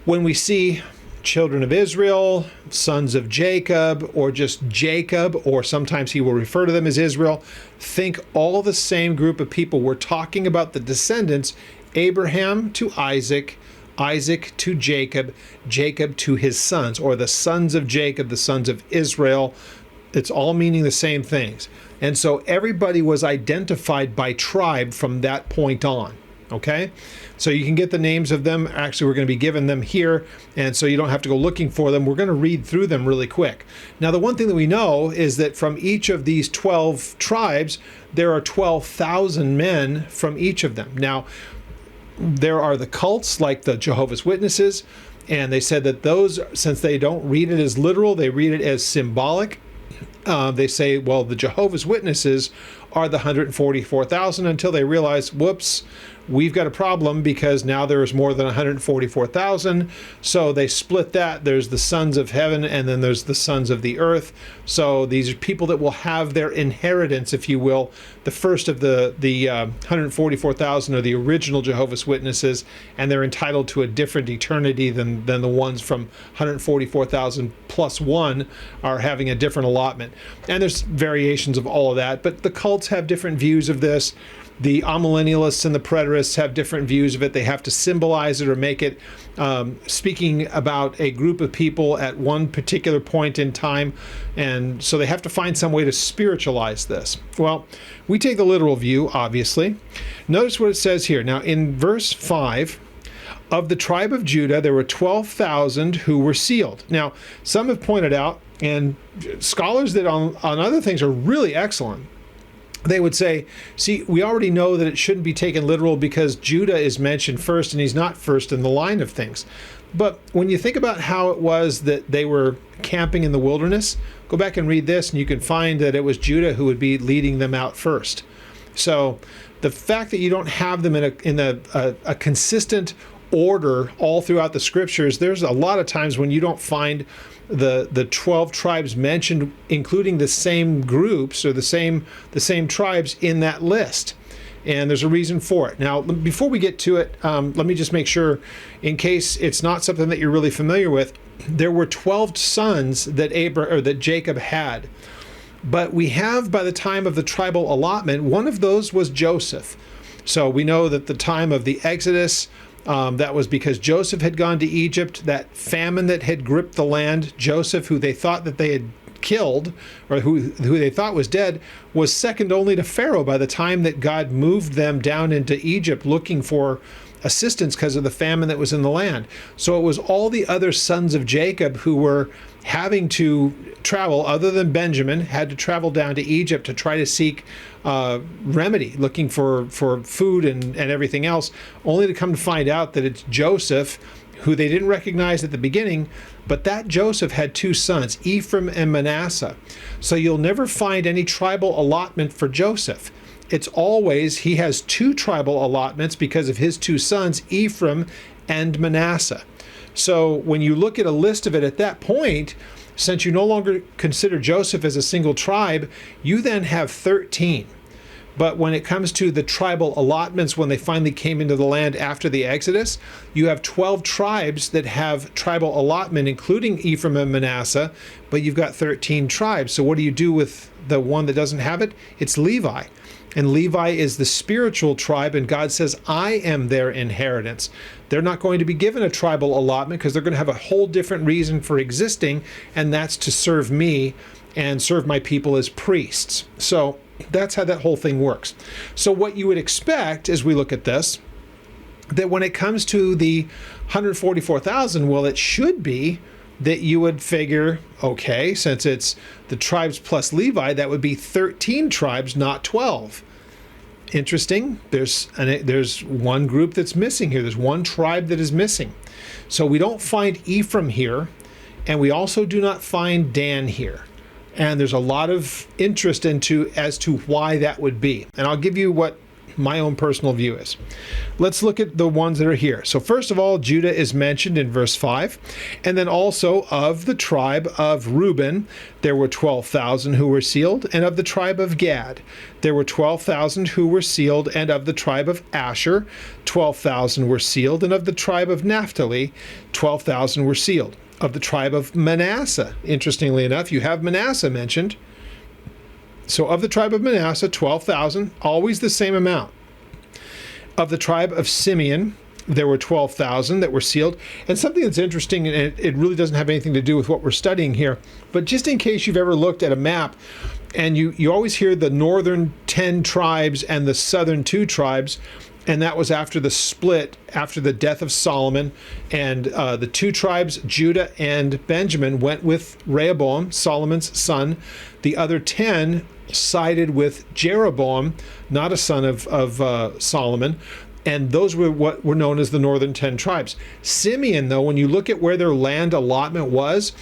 When we see children of Israel, sons of Jacob, or just Jacob, or sometimes he will refer to them as Israel, think all the same group of people. We're talking about the descendants, Abraham to Isaac, Isaac to Jacob, Jacob to his sons, or the sons of Jacob, the sons of Israel. It's all meaning the same things. And so everybody was identified by tribe from that point on. Okay? So you can get the names of them. Actually, we're going to be given them here, and so you don't have to go looking for them. We're going to read through them really quick. Now, the one thing that we know is that from each of these 12 tribes, there are 12,000 men from each of them. Now, there are the cults like the Jehovah's Witnesses, and they said that those, since they don't read it as literal, they read it as symbolic. They say, well, the Jehovah's Witnesses are the 144,000, until they realize, whoops, we've got a problem, because now there is more than 144,000. So they split that. There's the sons of heaven, and then there's the sons of the earth. So these are people that will have their inheritance, if you will. The first of the 144,000 are the original Jehovah's Witnesses, and they're entitled to a different eternity than the ones from 144,000 plus one are having a different allotment. And there's variations of all of that, but the cults have different views of this. The amillennialists and the preterists have different views of it. They have to symbolize it or make it speaking about a group of people at one particular point in time. And so they have to find some way to spiritualize this. Well, we take the literal view, obviously. Notice what it says here. Now, in verse 5, of the tribe of Judah, there were 12,000 who were sealed. Now, some have pointed out, and scholars that on other things are really excellent, they would say, see, we already know that it shouldn't be taken literal because Judah is mentioned first, and he's not first in the line of things. But when you think about how it was that they were camping in the wilderness, go back and read this, and you can find that it was Judah who would be leading them out first. So the fact that you don't have them in a consistent order all throughout the scriptures, there's a lot of times when you don't find the 12 tribes mentioned, including the same groups or the same tribes in that list. And there's a reason for it. Now, before we get to it, let me just make sure, in case it's not something that you're really familiar with, there were 12 sons that Jacob had. But we have, by the time of the tribal allotment, one of those was Joseph. So we know that the time of the Exodus, that was because Joseph had gone to Egypt. That famine that had gripped the land, Joseph, who they thought that they had killed, or who they thought was dead, was second only to Pharaoh by the time that God moved them down into Egypt looking for assistance because of the famine that was in the land. So it was all the other sons of Jacob who were having to travel, other than Benjamin, had to travel down to Egypt to try to seek remedy, looking for food and everything else, only to come to find out that it's Joseph who they didn't recognize at the beginning, but that Joseph had two sons, Ephraim and Manasseh. So you'll never find any tribal allotment for Joseph. It's always he has two tribal allotments because of his two sons, Ephraim and Manasseh. So when you look at a list of it at that point, since you no longer consider Joseph as a single tribe, you then have 13. But when it comes to the tribal allotments, when they finally came into the land after the Exodus, you have 12 tribes that have tribal allotment, including Ephraim and Manasseh, but you've got 13 tribes. So what do you do with the one that doesn't have it? It's Levi. And Levi is the spiritual tribe, and God says, I am their inheritance. They're not going to be given a tribal allotment because they're going to have a whole different reason for existing, and that's to serve me and serve my people as priests. So that's how that whole thing works. So what you would expect as we look at this, that when it comes to the 144,000, well, it should be that you would figure, okay, since it's the tribes plus Levi, that would be 13 tribes, not 12. Interesting. There's one group that's missing here. There's one tribe that is missing. So we don't find Ephraim here, and we also do not find Dan here. And there's a lot of interest as to why that would be. And I'll give you what my own personal view is. Let's look at the ones that are here. So first of all, Judah is mentioned in verse 5. And then also of the tribe of Reuben, there were 12,000 who were sealed. And of the tribe of Gad, there were 12,000 who were sealed. And of the tribe of Asher, 12,000 were sealed. And of the tribe of Naphtali, 12,000 were sealed. Of the tribe of Manasseh, interestingly enough, you have Manasseh mentioned. So of the tribe of Manasseh, 12,000, always the same amount. Of the tribe of Simeon, there were 12,000 that were sealed. And something that's interesting, and it really doesn't have anything to do with what we're studying here, but just in case you've ever looked at a map, and you always hear the northern 10 tribes and the southern 2 tribes, and that was after the split, after the death of Solomon. And the 2 tribes, Judah and Benjamin, went with Rehoboam, Solomon's son. The other 10 sided with Jeroboam, not a son of Solomon. And those were what were known as the northern 10 tribes. Simeon, though, when you look at where their land allotment was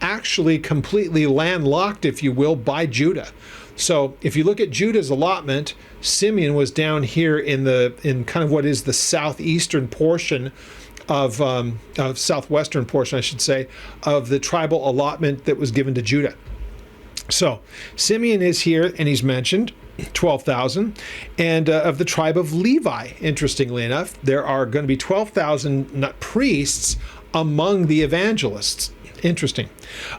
actually completely landlocked, if you will, by Judah. So if you look at Judah's allotment, Simeon was down here in kind of what is the southeastern portion of southwestern portion, I should say, of the tribal allotment that was given to Judah. So Simeon is here, and he's mentioned 12,000. And of the tribe of Levi, interestingly enough, there are going to be 12,000 priests among the evangelists. Interesting.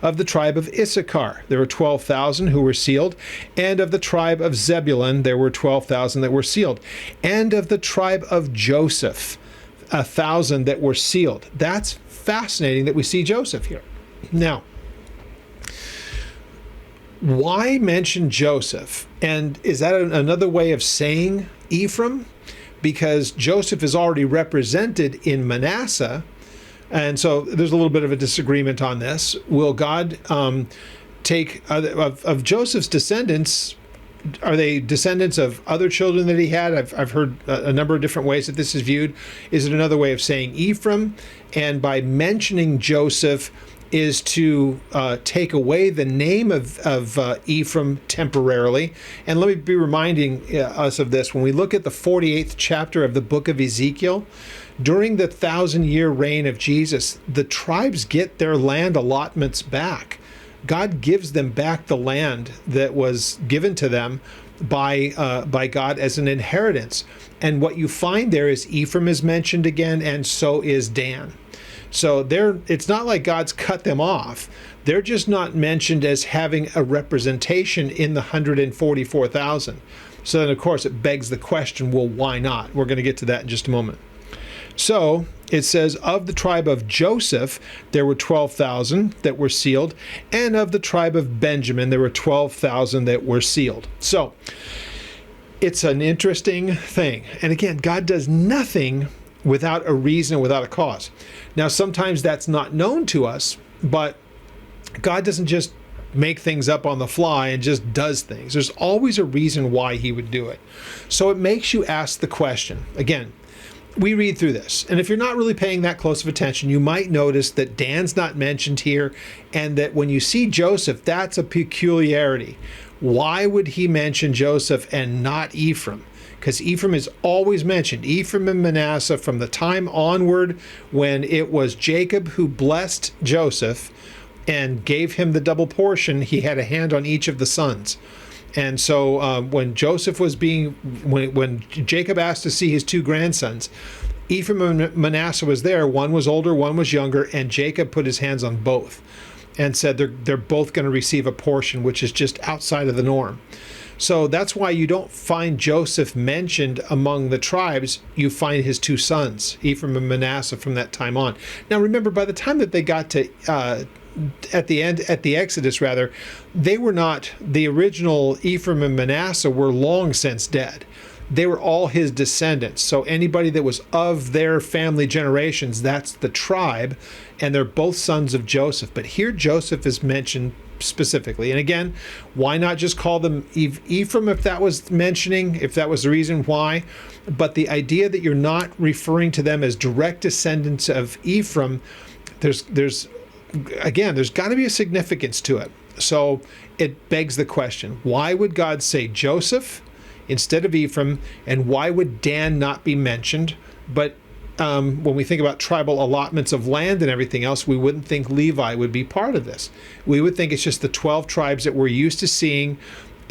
Of the tribe of Issachar, there were 12,000 who were sealed. And of the tribe of Zebulun, there were 12,000 that were sealed. And of the tribe of Joseph, 1,000 that were sealed. That's fascinating that we see Joseph here. Now, why mention Joseph? And is that another way of saying Ephraim? Because Joseph is already represented in Manasseh. And so there's a little bit of a disagreement on this. Will God take of Joseph's descendants? Are they descendants of other children that he had? I've heard a number of different ways that this is viewed. Is it another way of saying Ephraim? And by mentioning Joseph is to take away the name of Ephraim temporarily. And let me be reminding us of this. When we look at the 48th chapter of the book of Ezekiel, during the 1,000-year reign of Jesus, the tribes get their land allotments back. God gives them back the land that was given to them by God as an inheritance. And what you find there is Ephraim is mentioned again, and so is Dan. So it's not like God's cut them off. They're just not mentioned as having a representation in the 144,000. So then, of course, it begs the question, well, why not? We're going to get to that in just a moment. So it says, of the tribe of Joseph, there were 12,000 that were sealed. And of the tribe of Benjamin, there were 12,000 that were sealed. So it's an interesting thing. And again, God does nothing without a reason, without a cause. Now, sometimes that's not known to us, but God doesn't just make things up on the fly and just does things. There's always a reason why he would do it. So it makes you ask the question. Again, we read through this, and if you're not really paying that close of attention, you might notice that Dan's not mentioned here, and that when you see Joseph, that's a peculiarity. Why would he mention Joseph and not Ephraim? Because Ephraim is always mentioned. Ephraim and Manasseh, from the time onward when it was Jacob who blessed Joseph and gave him the double portion, he had a hand on each of the sons. And so when Joseph was when Jacob asked to see his two grandsons, Ephraim and Manasseh was there. One was older, one was younger, and Jacob put his hands on both and said they're both going to receive a portion, which is just outside of the norm. So that's why you don't find Joseph mentioned among the tribes. You find his two sons, Ephraim and Manasseh, from that time on. Now remember, by the time that they got to at the Exodus rather, they were not, the original Ephraim and Manasseh were long since dead. They were all his descendants. So anybody that was of their family generations, that's the tribe, and they're both sons of Joseph. But here Joseph is mentioned specifically. And again, why not just call them Ephraim if that was mentioning, if that was the reason why? But the idea that you're not referring to them as direct descendants of Ephraim, there's got to be a significance to it. So it begs the question, why would God say Joseph instead of Ephraim, and why would Dan not be mentioned? But when we think about tribal allotments of land and everything else, we wouldn't think Levi would be part of this. We would think it's just the 12 tribes that we're used to seeing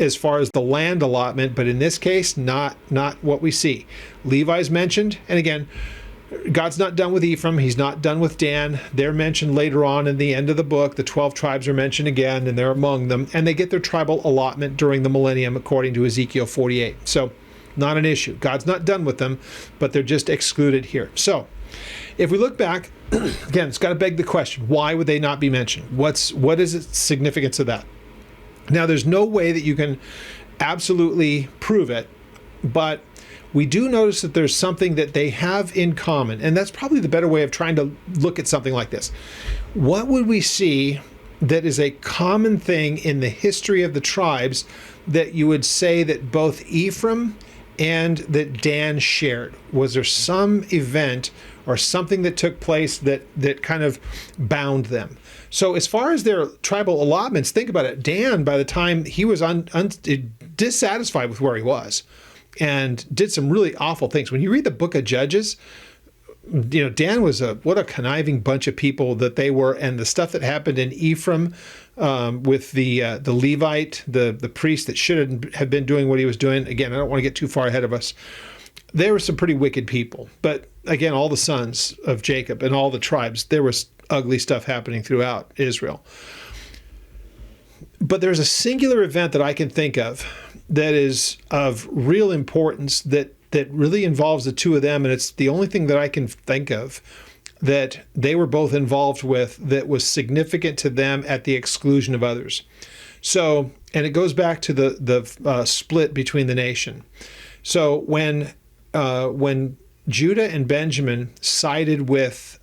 as far as the land allotment, but in this case, not what we see. Levi's mentioned, and again, God's not done with Ephraim. He's not done with Dan. They're mentioned later on in the end of the book. The 12 tribes are mentioned again, and they're among them. And they get their tribal allotment during the millennium, according to Ezekiel 48. So not an issue. God's not done with them, but they're just excluded here. So if we look back, again, it's got to beg the question, why would they not be mentioned? What is the significance of that? Now, there's no way that you can absolutely prove it, but we do notice that there's something that they have in common, and that's probably the better way of trying to look at something like this. What would we see that is a common thing in the history of the tribes that you would say that both Ephraim and that Dan shared? Was there some event or something that took place that kind of bound them? So as far as their tribal allotments, think about it. Dan, by the time he was dissatisfied with where he was, and did some really awful things. When you read the book of Judges, Dan was what a conniving bunch of people that they were, and the stuff that happened in Ephraim with the Levite, the priest that should have been doing what he was doing. Again, I don't want to get too far ahead of us. There were some pretty wicked people, but again, all the sons of Jacob and all the tribes, there was ugly stuff happening throughout Israel. But there's a singular event that I can think of that is of real importance that really involves the two of them, and it's the only thing that I can think of that they were both involved with that was significant to them at the exclusion of others. So, and it goes back to the split between the nation. So when Judah and Benjamin sided with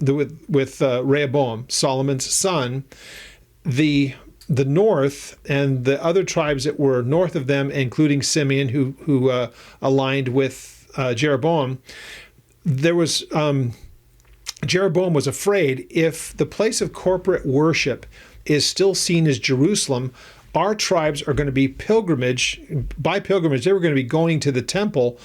Rehoboam, Solomon's son, the north and the other tribes that were north of them, including Simeon, who aligned with Jeroboam, Jeroboam was afraid if the place of corporate worship is still seen as Jerusalem, our tribes are going to be by pilgrimage, they were going to be going to the temple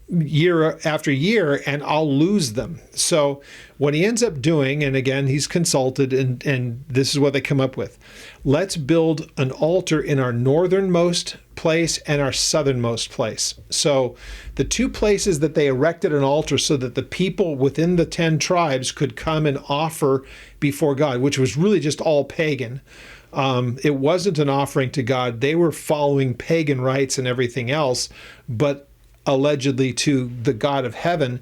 year after year, and I'll lose them. So what he ends up doing, and again, he's consulted, and this is what they come up with. Let's build an altar in our northernmost place and our southernmost place. So the two places that they erected an altar so that the people within the 10 tribes could come and offer before God, which was really just all pagan. It wasn't an offering to God. They were following pagan rites and everything else, but allegedly to the God of heaven.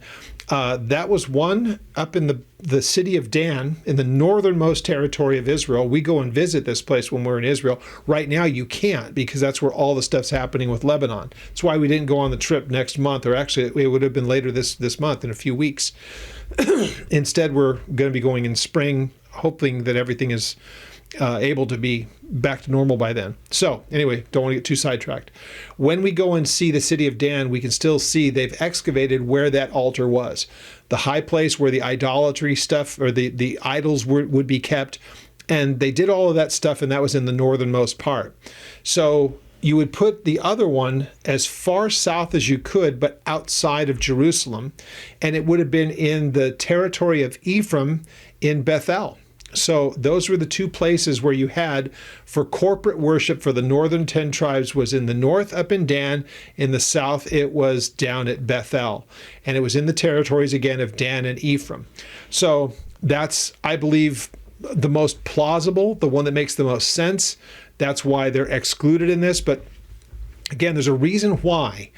That was one up in the city of Dan, in the northernmost territory of Israel. We go and visit this place when we're in Israel. Right now you can't, because that's where all the stuff's happening with Lebanon. That's why we didn't go on the trip next month, or actually it would have been later this month, in a few weeks. Instead, we're going to be going in spring, hoping that everything is able to be back to normal by then. So anyway, don't want to get too sidetracked. When we go and see the city of Dan, we can still see they've excavated where that altar was. The high place where the idolatry stuff or the idols would be kept. And they did all of that stuff, and that was in the northernmost part. So you would put the other one as far south as you could, but outside of Jerusalem. And it would have been in the territory of Ephraim in Bethel. So those were the two places where you had for corporate worship for the northern 10 tribes was in the north up in Dan. In the south, it was down at Bethel. And it was in the territories, again, of Dan and Ephraim. So that's, I believe, the most plausible, the one that makes the most sense. That's why they're excluded in this. But again, there's a reason why.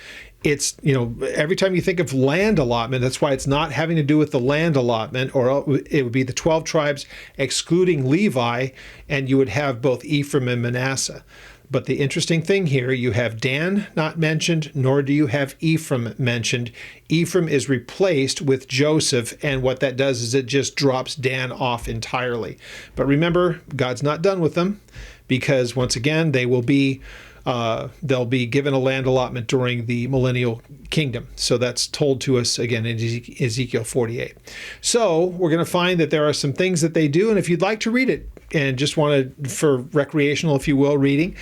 It's, every time you think of land allotment, that's why it's not having to do with the land allotment, or it would be the 12 tribes excluding Levi, and you would have both Ephraim and Manasseh. But the interesting thing here, you have Dan not mentioned, nor do you have Ephraim mentioned. Ephraim is replaced with Joseph, and what that does is it just drops Dan off entirely. But remember, God's not done with them, because once again, they'll be given a land allotment during the millennial kingdom. So that's told to us again in Ezekiel 48. So we're going to find that there are some things that they do. And if you'd like to read it and just want to, for recreational, if you will, reading,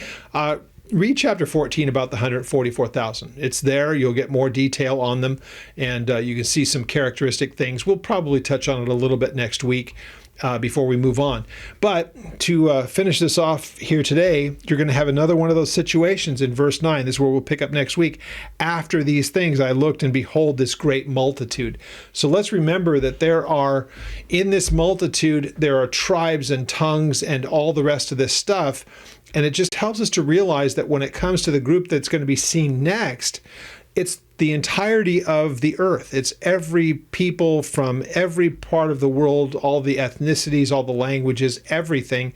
read chapter 14 about the 144,000. It's there. You'll get more detail on them, and you can see some characteristic things. We'll probably touch on it a little bit next week before we move on. But to finish this off here today, you're going to have another one of those situations in verse 9. This is where we'll pick up next week. After these things, I looked, and behold, this great multitude. So let's remember that in this multitude, there are tribes and tongues and all the rest of this stuff. And it just helps us to realize that when it comes to the group that's going to be seen next, it's the entirety of the earth. It's every people from every part of the world, all the ethnicities, all the languages, everything.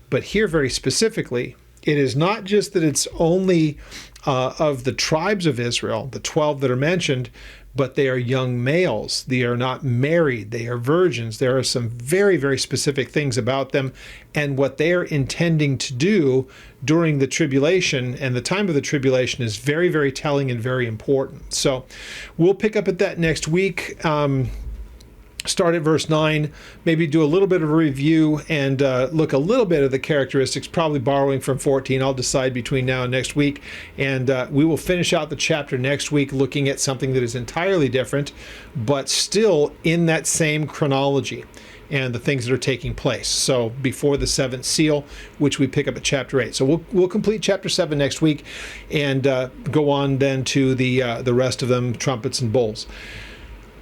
But here very specifically, it is not just that it's only of the tribes of Israel, the 12 that are mentioned, but they are young males. They are not married. They are virgins. There are some very, very specific things about them and what they are intending to do during the tribulation. And the time of the tribulation is very, very telling and very important. So we'll pick up at that next week. Start at verse 9, maybe do a little bit of a review and look a little bit at the characteristics, probably borrowing from 14. I'll decide between now and next week. And we will finish out the chapter next week looking at something that is entirely different, but still in that same chronology and the things that are taking place. So before the seventh seal, which we pick up at chapter 8. So we'll complete chapter 7 next week and go on then to the rest of them, trumpets and bowls.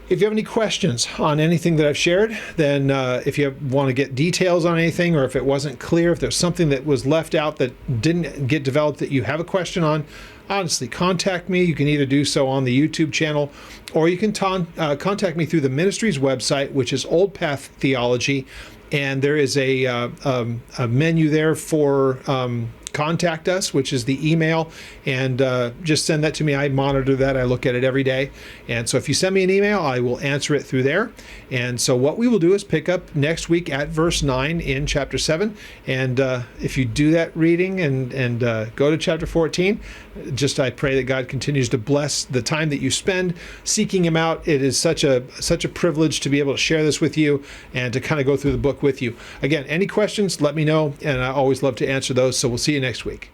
If you have any questions on anything that I've shared, then if you want to get details on anything, or if it wasn't clear, if there's something that was left out that didn't get developed that you have a question on, honestly, contact me. You can either do so on the YouTube channel, or you can contact me through the ministry's website, which is Old Path Theology, and there is a menu there for contact us, which is the email, and just send that to me. I monitor that. I look at it every day. And so if you send me an email, I will answer it through there. And so what we will do is pick up next week at verse 9 in chapter 7. And if you do that reading and go to chapter 14, I pray that God continues to bless the time that you spend seeking Him out. It is such a privilege to be able to share this with you and to kind of go through the book with you. Again, any questions, let me know, and I always love to answer those. So we'll see you next week.